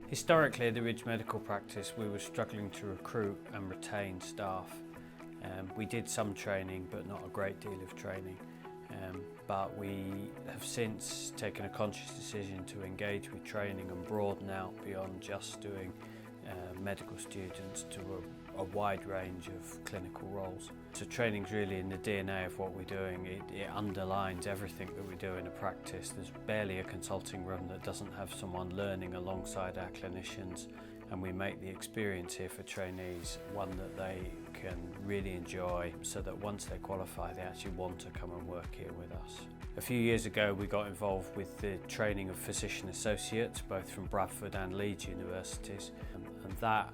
Historically, at the Ridge Medical Practice, we were struggling to recruit and retain staff. We did some training, but not a great deal of training. But we have since taken a conscious decision to engage with training and broaden out beyond just doing medical students to a wide range of clinical roles. So training's really in the DNA of what we're doing. It underlines everything that we do in a practice. There's barely a consulting room that doesn't have someone learning alongside our clinicians, and we make the experience here for trainees one that they can really enjoy, so that once they qualify they actually want to come and work here with us. A few years ago we got involved with the training of physician associates, both from Bradford and Leeds universities, and that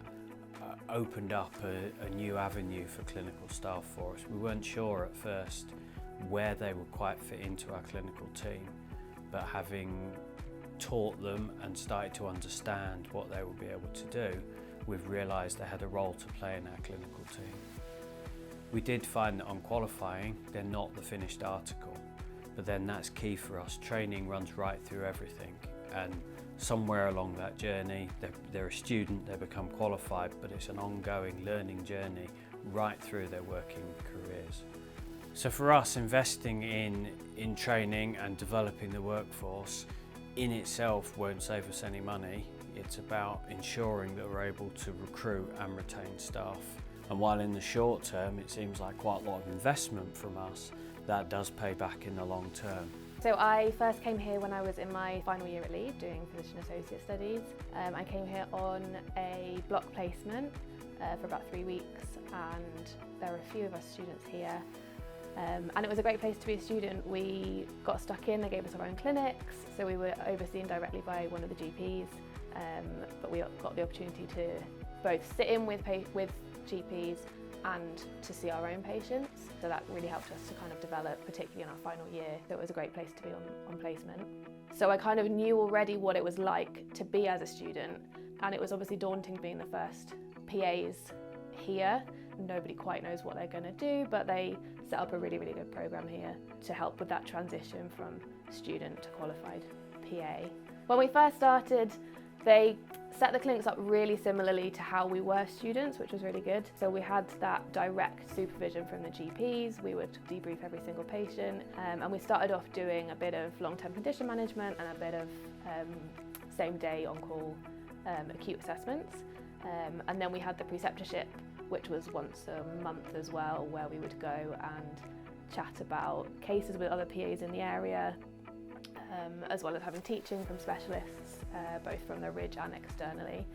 opened up a new avenue for clinical staff for us. We weren't sure at first where they would quite fit into our clinical team, but having taught them and started to understand what they would be able to do, we've realised they had a role to play in our clinical team. We did find that on qualifying, they're not the finished article, but then that's key for us. Training runs right through everything, and somewhere along that journey, they're a student, they become qualified, but it's an ongoing learning journey right through their working careers. So for us, investing in training and developing the workforce in itself won't save us any money. It's about ensuring that we're able to recruit and retain staff. And while in the short term it seems like quite a lot of investment from us, that does pay back in the long term. So I first came here when I was in my final year at Leeds doing physician associate studies. I came here on a block placement for about 3 weeks, and there were a few of us students here. And it was a great place to be a student. We got stuck in, they gave us our own clinics, so we were overseen directly by one of the GPs, but we got the opportunity to both sit in with GPs and to see our own patients. So that really helped us to kind of develop, particularly in our final year. So it was a great place to be on placement. So I kind of knew already what it was like to be as a student, and it was obviously daunting being the first PAs here. Nobody quite knows what they're going to do, but they set up a really, really good program here to help with that transition from student to qualified PA. When we first started, they set the clinics up really similarly to how we were students, which was really good. So we had that direct supervision from the GPs. We would debrief every single patient, and we started off doing a bit of long-term condition management and a bit of same-day on-call acute assessments. And then we had the preceptorship, which was once a month as well, where we would go and chat about cases with other PAs in the area, as well as having teaching from specialists, both from the Ridge and externally,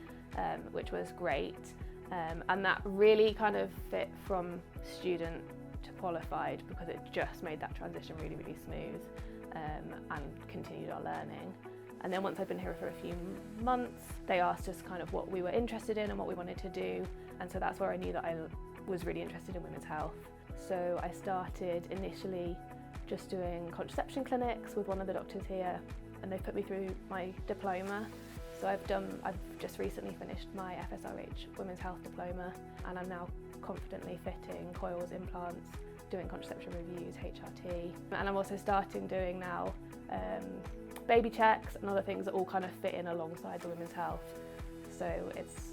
which was great. And that really kind of fit from student to qualified, because it just made that transition really, really smooth, and continued our learning. And then once I'd been here for a few months, they asked us kind of what we were interested in and what we wanted to do. And so that's where I knew that I was really interested in women's health. So I started initially just doing contraception clinics with one of the doctors here, and they put me through my diploma. So I've just recently finished my FSRH Women's Health Diploma, and I'm now confidently fitting coils, implants, doing contraception reviews, HRT. And I'm also starting doing now baby checks and other things that all kind of fit in alongside the women's health. So it's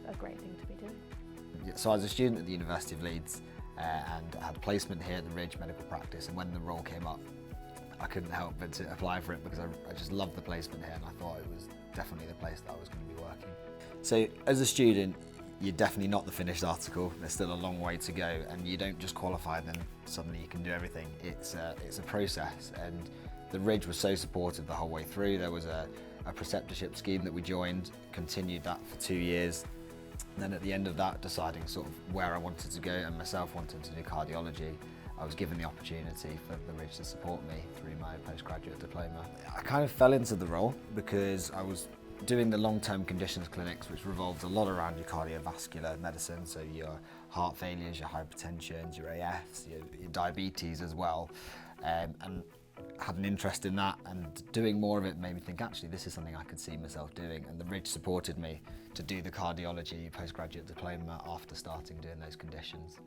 a great thing to be doing. So I was a student at the University of Leeds and had a placement here at the Ridge Medical Practice, and when the role came up I couldn't help but to apply for it, because I just loved the placement here and I thought it was definitely the place that I was going to be working. So as a student, you're definitely not the finished article. There's still a long way to go, and you don't just qualify then suddenly you can do everything. It's a process, and the Ridge was so supportive the whole way through. There was a preceptorship scheme that we joined, continued that for 2 years. And then at the end of that, deciding sort of where I wanted to go, and myself wanting to do cardiology, I was given the opportunity for the Ridge to support me through my postgraduate diploma. I kind of fell into the role because I was doing the long-term conditions clinics, which revolved a lot around your cardiovascular medicine, so your heart failures, your hypertensions, your AFs, your diabetes as well, and had an interest in that, and doing more of it made me think, actually this is something I could see myself doing, and the Ridge supported me to do the cardiology postgraduate diploma after starting doing those conditions.